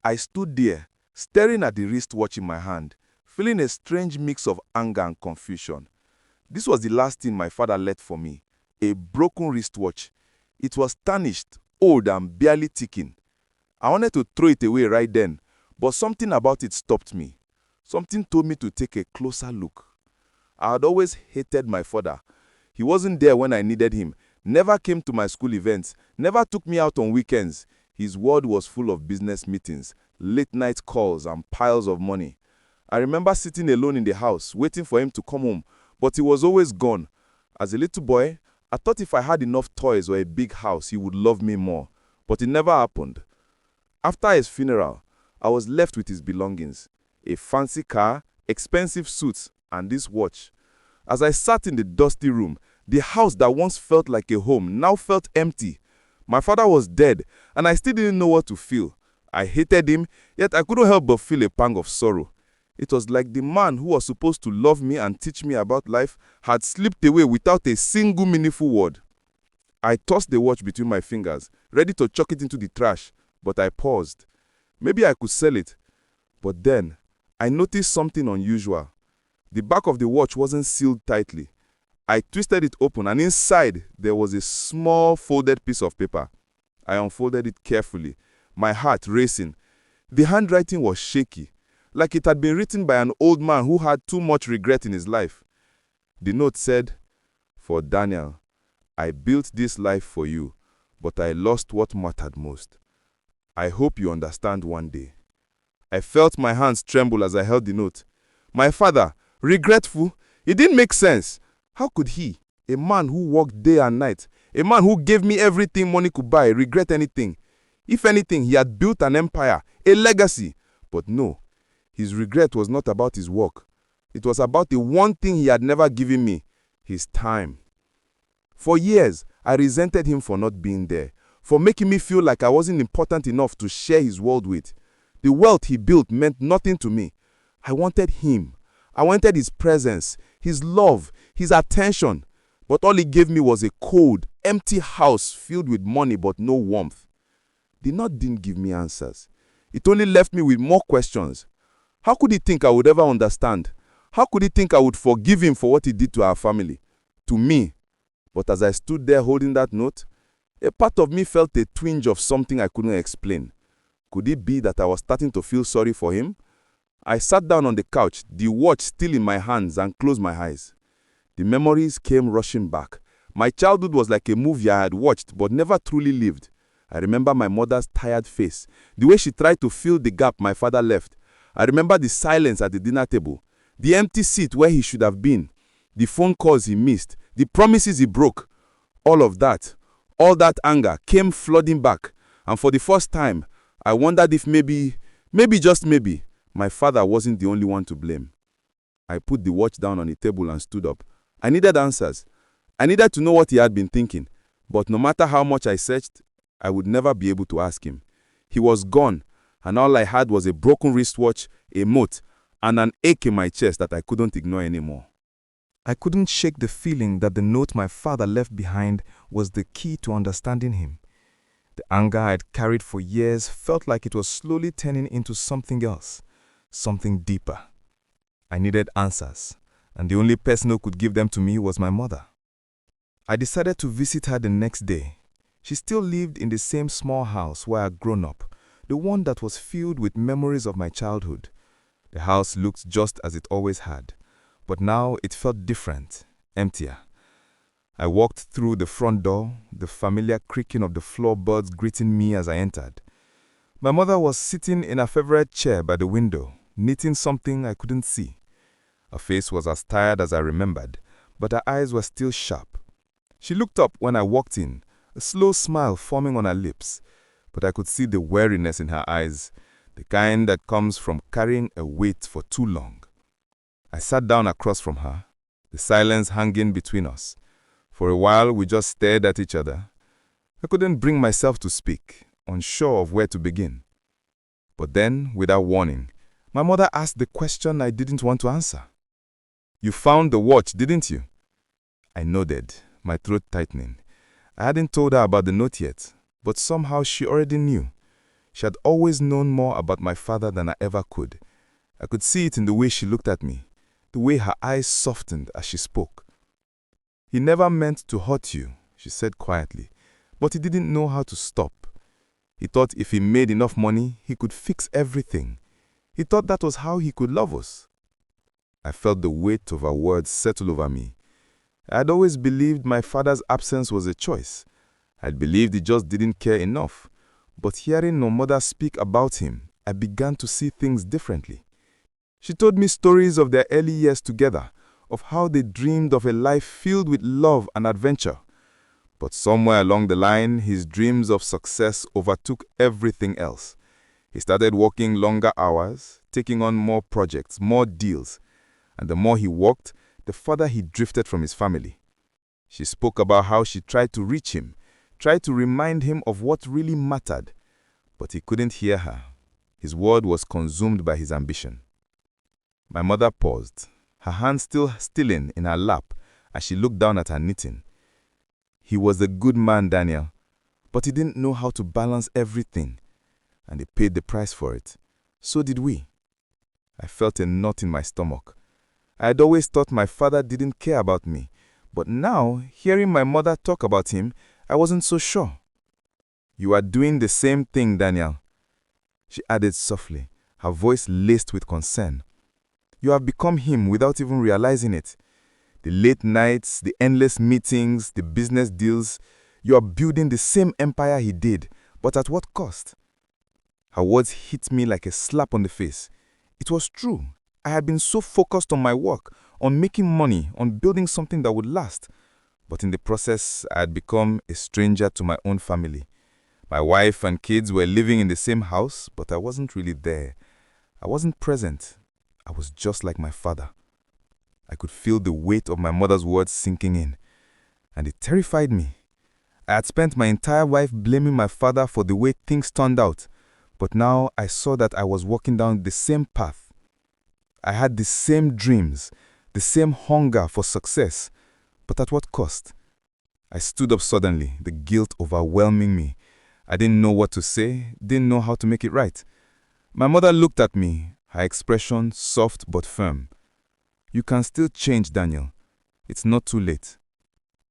I stood there, staring at the wristwatch in my hand, feeling a strange mix of anger and confusion. This was the last thing my father left for me, a broken wristwatch. It was tarnished, old and barely ticking. I wanted to throw it away right then, but something about it stopped me. Something told me to take a closer look. I had always hated my father. He wasn't there when I needed him, never came to my school events, never took me out on weekends. His world was full of business meetings, late-night calls, and piles of money. I remember sitting alone in the house, waiting for him to come home, but he was always gone. As a little boy, I thought if I had enough toys or a big house, he would love me more, but it never happened. After his funeral, I was left with his belongings, a fancy car, expensive suits, and this watch. As I sat in the dusty room, the house that once felt like a home now felt empty. My father was dead, and I still didn't know what to feel. I hated him, yet I couldn't help but feel a pang of sorrow. It was like the man who was supposed to love me and teach me about life had slipped away without a single meaningful word. I tossed the watch between my fingers, ready to chuck it into the trash, but I paused. Maybe I could sell it. But then, I noticed something unusual. The back of the watch wasn't sealed tightly. I twisted it open, and inside, there was a small folded piece of paper. I unfolded it carefully, my heart racing. The handwriting was shaky, like it had been written by an old man who had too much regret in his life. The note said, "For Daniel, I built this life for you, but I lost what mattered most. I hope you understand one day." I felt my hands tremble as I held the note. My father, regretful? It didn't make sense. How could he, a man who worked day and night, a man who gave me everything money could buy, regret anything? If anything, he had built an empire, a legacy. But no, his regret was not about his work. It was about the one thing he had never given me, his time. For years, I resented him for not being there, for making me feel like I wasn't important enough to share his world with. The wealth he built meant nothing to me. I wanted him. I wanted his presence, his love, his attention. But all he gave me was a cold, empty house filled with money but no warmth. The note didn't give me answers. It only left me with more questions. How could he think I would ever understand? How could he think I would forgive him for what he did to our family? To me. But as I stood there holding that note, a part of me felt a twinge of something I couldn't explain. Could it be that I was starting to feel sorry for him? I sat down on the couch, the watch still in my hands, and closed my eyes. The memories came rushing back. My childhood was like a movie I had watched but never truly lived. I remember my mother's tired face, the way she tried to fill the gap my father left. I remember the silence at the dinner table, the empty seat where he should have been, the phone calls he missed, the promises he broke. All of that, all that anger came flooding back, and for the first time, I wondered if maybe just maybe, my father wasn't the only one to blame. I put the watch down on the table and stood up. I needed answers. I needed to know what he had been thinking, but no matter how much I searched, I would never be able to ask him. He was gone, and all I had was a broken wristwatch, a mote, and an ache in my chest that I couldn't ignore anymore. I couldn't shake the feeling that the note my father left behind was the key to understanding him. The anger I had carried for years felt like it was slowly turning into something else, something deeper. I needed answers, and the only person who could give them to me was my mother. I decided to visit her the next day. She still lived in the same small house where I had grown up, the one that was filled with memories of my childhood. The house looked just as it always had, but now it felt different, emptier. I walked through the front door, the familiar creaking of the floorboards greeting me as I entered. My mother was sitting in her favorite chair by the window, knitting something I couldn't see. Her face was as tired as I remembered, but her eyes were still sharp. She looked up when I walked in, a slow smile forming on her lips, but I could see the weariness in her eyes, the kind that comes from carrying a weight for too long. I sat down across from her, the silence hanging between us. For a while, we just stared at each other. I couldn't bring myself to speak, unsure of where to begin. But then, without warning, my mother asked the question I didn't want to answer. "You found the watch, didn't you?" I nodded, my throat tightening. I hadn't told her about the note yet, but somehow she already knew. She had always known more about my father than I ever could. I could see it in the way she looked at me, the way her eyes softened as she spoke. "He never meant to hurt you," she said quietly, but he didn't know how to stop. He thought if he made enough money, he could fix everything. He thought that was how he could love us. I felt the weight of her words settle over me. I had always believed my father's absence was a choice. I had believed he just didn't care enough. But hearing my mother speak about him, I began to see things differently. She told me stories of their early years together, of how they dreamed of a life filled with love and adventure. But somewhere along the line, his dreams of success overtook everything else. He started working longer hours, taking on more projects, more deals. And the more he worked, the further he drifted from his family. She spoke about how she tried to reach him, tried to remind him of what really mattered. But he couldn't hear her. His world was consumed by his ambition. My mother paused, her hand still stilling in her lap as she looked down at her knitting. "He was a good man, Daniel, but he didn't know how to balance everything, and he paid the price for it. So did we." I felt a knot in my stomach. I had always thought my father didn't care about me, but now, hearing my mother talk about him, I wasn't so sure. "You are doing the same thing, Daniel," she added softly, her voice laced with concern. "You have become him without even realizing it. The late nights, the endless meetings, the business deals, you are building the same empire he did, but at what cost?" Her words hit me like a slap on the face. It was true. I had been so focused on my work, on making money, on building something that would last. But in the process, I had become a stranger to my own family. My wife and kids were living in the same house, but I wasn't really there. I wasn't present. I was just like my father. I could feel the weight of my mother's words sinking in, and it terrified me. I had spent my entire life blaming my father for the way things turned out, but now I saw that I was walking down the same path. I had the same dreams, the same hunger for success, but at what cost? I stood up suddenly, the guilt overwhelming me. I didn't know what to say, didn't know how to make it right. My mother looked at me, her expression soft but firm. "You can still change, Daniel. It's not too late."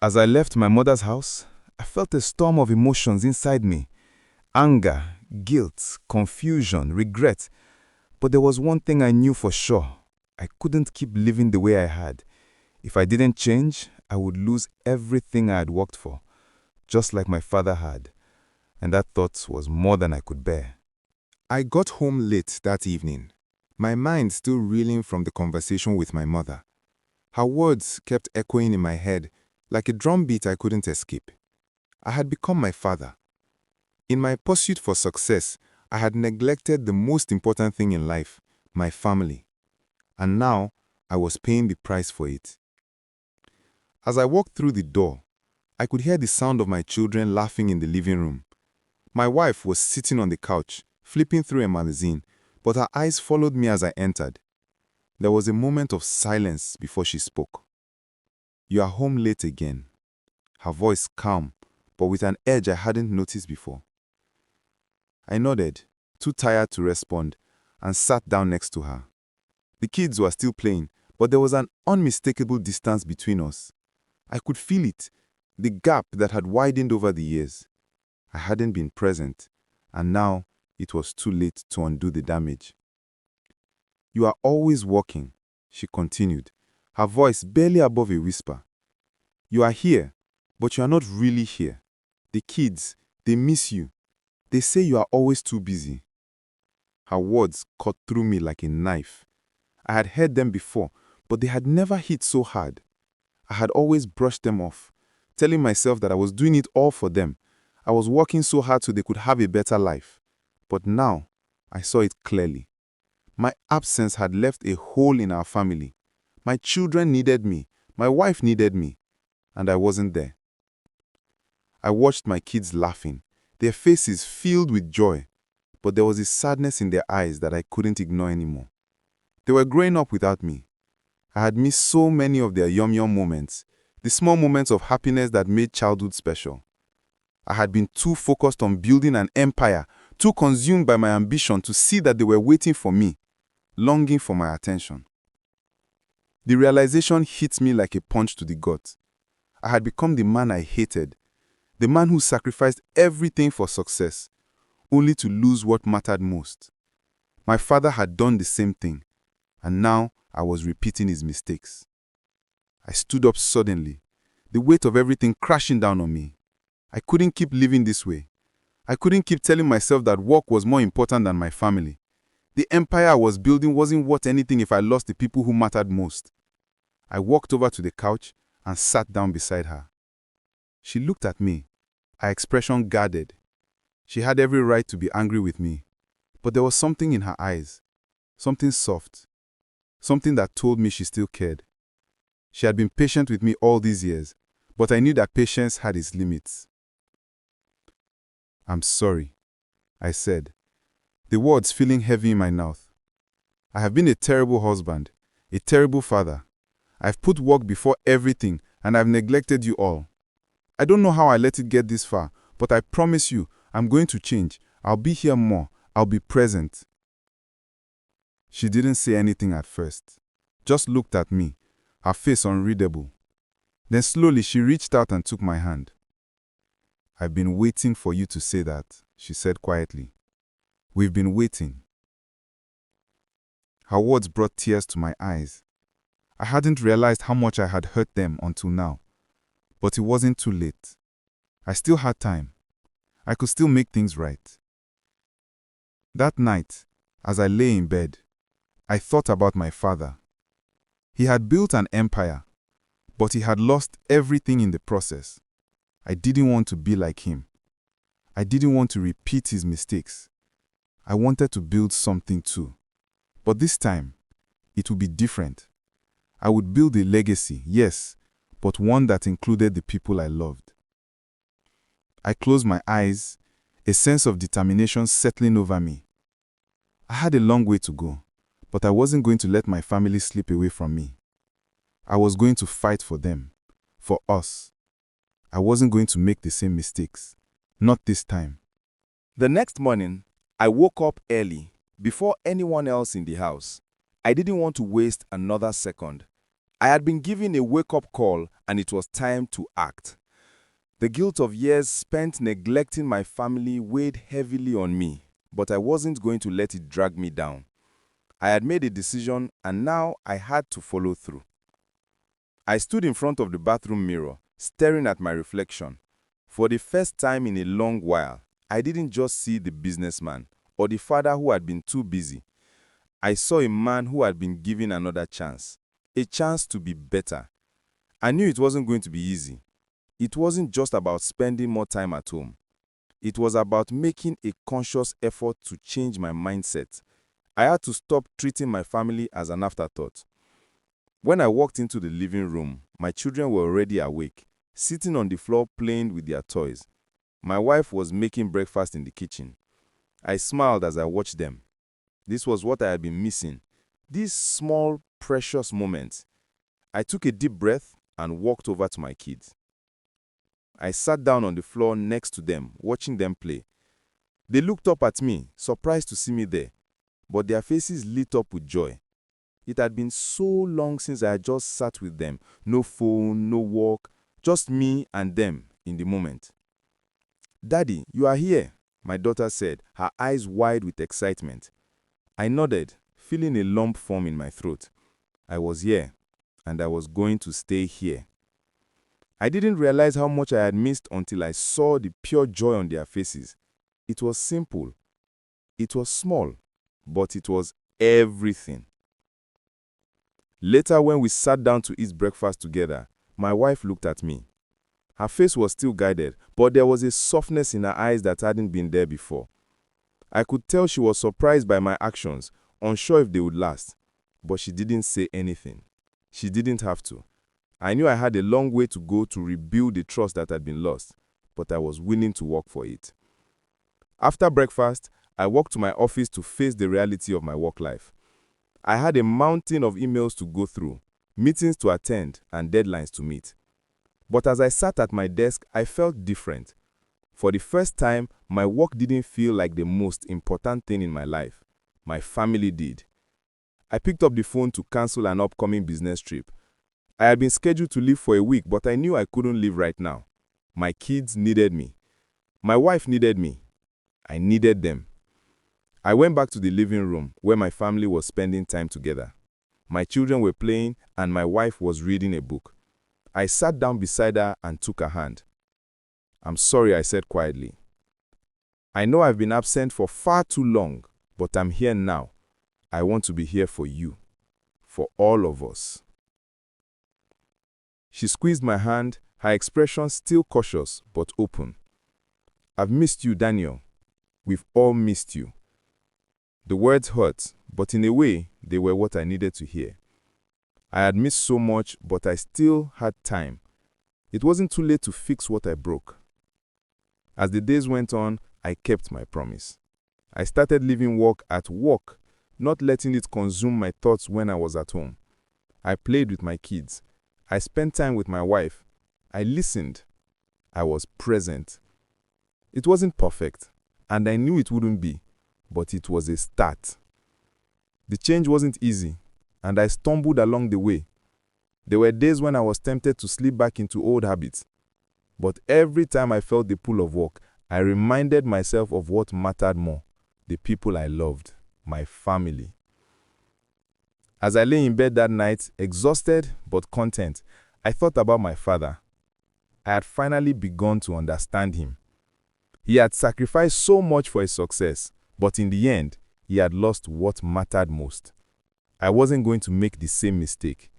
As I left my mother's house, I felt a storm of emotions inside me. Anger, guilt, confusion, regret. But there was one thing I knew for sure. I couldn't keep living the way I had. If I didn't change, I would lose everything I had worked for, just like my father had. And that thought was more than I could bear. I got home late that evening, my mind still reeling from the conversation with my mother. Her words kept echoing in my head like a drumbeat I couldn't escape. I had become my father. In my pursuit for success, I had neglected the most important thing in life, my family. And now, I was paying the price for it. As I walked through the door, I could hear the sound of my children laughing in the living room. My wife was sitting on the couch, flipping through a magazine, but her eyes followed me as I entered. There was a moment of silence before she spoke. "You are home late again." Her voice calm, but with an edge I hadn't noticed before. I nodded, too tired to respond, and sat down next to her. The kids were still playing, but there was an unmistakable distance between us. I could feel it, the gap that had widened over the years. I hadn't been present, and now it was too late to undo the damage. "You are always working," she continued, her voice barely above a whisper. "You are here, but you are not really here. The kids, they miss you. They say you are always too busy." Her words cut through me like a knife. I had heard them before, but they had never hit so hard. I had always brushed them off, telling myself that I was doing it all for them. I was working so hard so they could have a better life. But now, I saw it clearly. My absence had left a hole in our family. My children needed me, my wife needed me, and I wasn't there. I watched my kids laughing, their faces filled with joy, but there was a sadness in their eyes that I couldn't ignore anymore. They were growing up without me. I had missed so many of their yum-yum moments, the small moments of happiness that made childhood special. I had been too focused on building an empire, too consumed by my ambition to see that they were waiting for me, longing for my attention. The realization hit me like a punch to the gut. I had become the man I hated, the man who sacrificed everything for success, only to lose what mattered most. My father had done the same thing, and now I was repeating his mistakes. I stood up suddenly, the weight of everything crashing down on me. I couldn't keep living this way. I couldn't keep telling myself that work was more important than my family. The empire I was building wasn't worth anything if I lost the people who mattered most. I walked over to the couch and sat down beside her. She looked at me, her expression guarded. She had every right to be angry with me, but there was something in her eyes, something soft, something that told me she still cared. She had been patient with me all these years, but I knew that patience had its limits. "I'm sorry," I said, the words feeling heavy in my mouth. "I have been a terrible husband, a terrible father. I've put work before everything, and I've neglected you all. I don't know how I let it get this far, but I promise you, I'm going to change. I'll be here more. I'll be present." She didn't say anything at first, just looked at me, her face unreadable. Then slowly she reached out and took my hand. "I've been waiting for you to say that," she said quietly. "We've been waiting." Her words brought tears to my eyes. I hadn't realized how much I had hurt them until now. But it wasn't too late. I still had time. I could still make things right. That night, as I lay in bed, I thought about my father. He had built an empire, but he had lost everything in the process. I didn't want to be like him. I didn't want to repeat his mistakes. I wanted to build something too. But this time, it would be different. I would build a legacy, yes, but one that included the people I loved. I closed my eyes, a sense of determination settling over me. I had a long way to go, but I wasn't going to let my family slip away from me. I was going to fight for them, for us. I wasn't going to make the same mistakes. Not this time. The next morning, I woke up early, before anyone else in the house. I didn't want to waste another second. I had been given a wake-up call, and it was time to act. The guilt of years spent neglecting my family weighed heavily on me, but I wasn't going to let it drag me down. I had made a decision, and now I had to follow through. I stood in front of the bathroom mirror, staring at my reflection. For the first time in a long while, I didn't just see the businessman or the father who had been too busy. I saw a man who had been given another chance, a chance to be better. I knew it wasn't going to be easy. It wasn't just about spending more time at home. It was about making a conscious effort to change my mindset. I had to stop treating my family as an afterthought. When I walked into the living room, my children were already awake, sitting on the floor playing with their toys. My wife was making breakfast in the kitchen. I smiled as I watched them. This was what I had been missing, these small, precious moments. I took a deep breath and walked over to my kids. I sat down on the floor next to them, watching them play. They looked up at me, surprised to see me there, but their faces lit up with joy. It had been so long since I had just sat with them. No phone, no work, just me and them in the moment. "Daddy, you are here," my daughter said, her eyes wide with excitement. I nodded, feeling a lump form in my throat. I was here, and I was going to stay here. I didn't realize how much I had missed until I saw the pure joy on their faces. It was simple. It was small, but it was everything. Later, when we sat down to eat breakfast together, my wife looked at me. Her face was still guided, but there was a softness in her eyes that hadn't been there before. I could tell she was surprised by my actions, unsure if they would last, but she didn't say anything. She didn't have to. I knew I had a long way to go to rebuild the trust that had been lost, but I was willing to work for it. After breakfast, I walked to my office to face the reality of my work life. I had a mountain of emails to go through, meetings to attend, and deadlines to meet. But as I sat at my desk, I felt different. For the first time, my work didn't feel like the most important thing in my life. My family did. I picked up the phone to cancel an upcoming business trip. I had been scheduled to leave for a week, but I knew I couldn't leave right now. My kids needed me. My wife needed me. I needed them. I went back to the living room where my family was spending time together. My children were playing and my wife was reading a book. I sat down beside her and took her hand. "I'm sorry," I said quietly. "I know I've been absent for far too long, but I'm here now. I want to be here for you, for all of us." She squeezed my hand, her expression still cautious but open. "I've missed you, Daniel. We've all missed you." The words hurt, but in a way, they were what I needed to hear. I had missed so much, but I still had time. It wasn't too late to fix what I broke. As the days went on, I kept my promise. I started leaving work at work, not letting it consume my thoughts when I was at home. I played with my kids. I spent time with my wife. I listened. I was present. It wasn't perfect, and I knew it wouldn't be, but it was a start. The change wasn't easy, and I stumbled along the way. There were days when I was tempted to slip back into old habits. But every time I felt the pull of work, I reminded myself of what mattered more: the people I loved, my family. As I lay in bed that night, exhausted but content, I thought about my father. I had finally begun to understand him. He had sacrificed so much for his success, but in the end, he had lost what mattered most. I wasn't going to make the same mistake.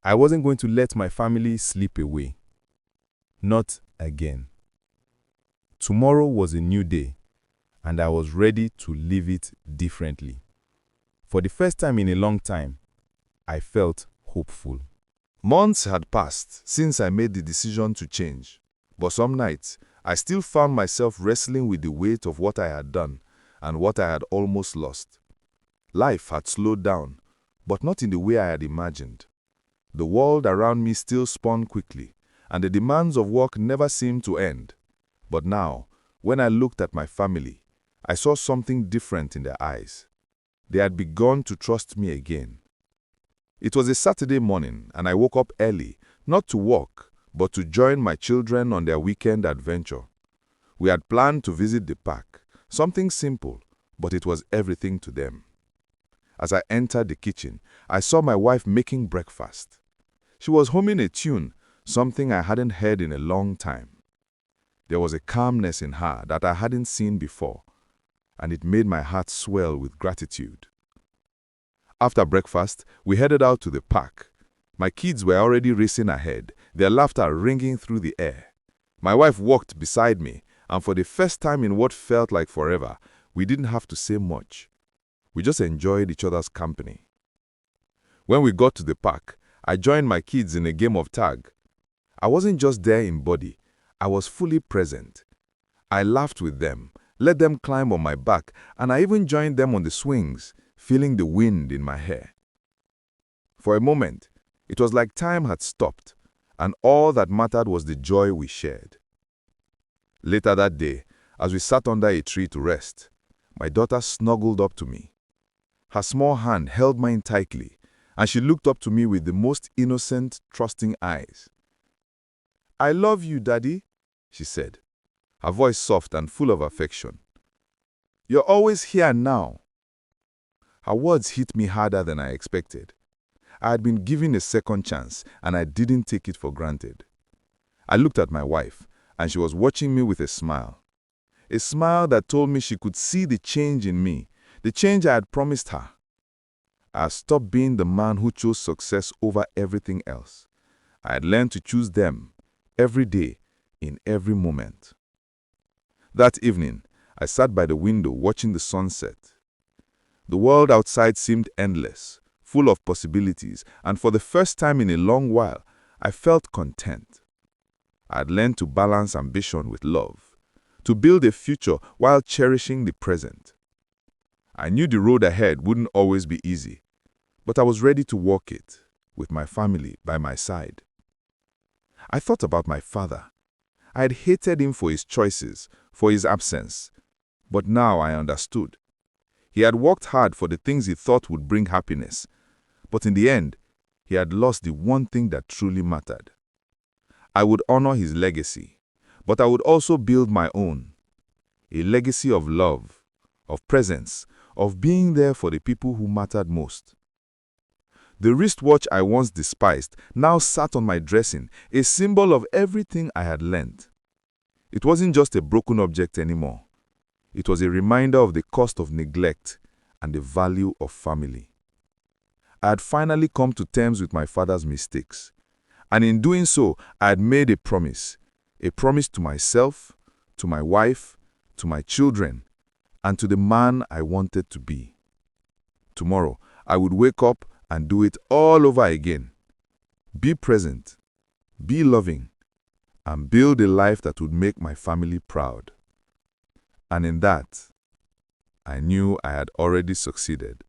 I wasn't going to let my family slip away. Not again. Tomorrow was a new day, and I was ready to live it differently. For the first time in a long time, I felt hopeful. Months had passed since I made the decision to change, but some nights I still found myself wrestling with the weight of what I had done and what I had almost lost. Life had slowed down, but not in the way I had imagined. The world around me still spun quickly, and the demands of work never seemed to end. But now, when I looked at my family, I saw something different in their eyes. They had begun to trust me again. It was a Saturday morning, and I woke up early, not to work, but to join my children on their weekend adventure. We had planned to visit the park, something simple, but it was everything to them. As I entered the kitchen, I saw my wife making breakfast. She was humming a tune, something I hadn't heard in a long time. There was a calmness in her that I hadn't seen before, and it made my heart swell with gratitude. After breakfast, we headed out to the park. My kids were already racing ahead, their laughter ringing through the air. My wife walked beside me, and for the first time in what felt like forever, we didn't have to say much. We just enjoyed each other's company. When we got to the park, I joined my kids in a game of tag. I wasn't just there in body, I was fully present. I laughed with them, let them climb on my back, and I even joined them on the swings, feeling the wind in my hair. For a moment, it was like time had stopped, and all that mattered was the joy we shared. Later that day, as we sat under a tree to rest, my daughter snuggled up to me. Her small hand held mine tightly, and she looked up to me with the most innocent, trusting eyes. "I love you, Daddy," she said, her voice soft and full of affection. "You're always here now." Her words hit me harder than I expected. I had been given a second chance, and I didn't take it for granted. I looked at my wife, and she was watching me with a smile. A smile that told me she could see the change in me, the change I had promised her. I had stopped being the man who chose success over everything else. I had learned to choose them, every day, in every moment. That evening, I sat by the window watching the sunset. The world outside seemed endless, full of possibilities, and for the first time in a long while, I felt content. I had learned to balance ambition with love, to build a future while cherishing the present. I knew the road ahead wouldn't always be easy, but I was ready to walk it, with my family by my side. I thought about my father. I had hated him for his choices, for his absence. But now I understood. He had worked hard for the things he thought would bring happiness. But in the end, he had lost the one thing that truly mattered. I would honor his legacy, but I would also build my own. A legacy of love, of presence, of being there for the people who mattered most. The wristwatch I once despised now sat on my dressing, a symbol of everything I had learned. It wasn't just a broken object anymore. It was a reminder of the cost of neglect and the value of family. I had finally come to terms with my father's mistakes. And in doing so, I had made a promise to myself, to my wife, to my children, and to the man I wanted to be. Tomorrow, I would wake up and do it all over again. Be present, be loving, and build a life that would make my family proud. And in that, I knew I had already succeeded.